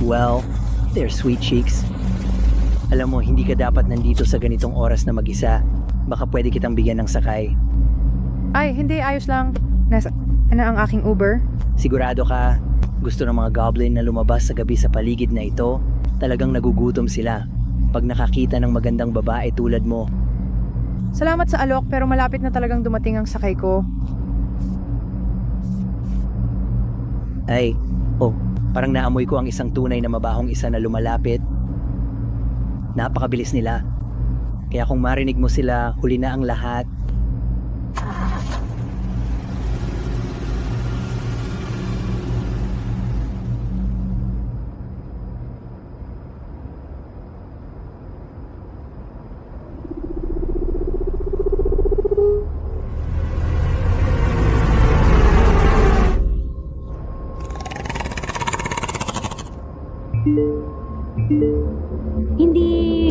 Well, they're sweet cheeks. Alam mo, hindi ka dapat nandito sa ganitong oras na mag-isa. Baka pwede kitang bigyan ng sakay. Ay, hindi, ayos lang. Nasa na ang aking Uber? Sigurado ka, gusto ng mga goblin na lumabas sa gabi sa paligid na ito, talagang nagugutom sila. Pag nakakita ng magandang babae tulad mo. Salamat sa alok pero malapit na talagang dumating ang sakay ko. Ay, parang naamoy ko ang isang tunay na mabahong isa na lumalapit. Napakabilis nila. Kaya kung marinig mo sila, huli na ang lahat. Hindi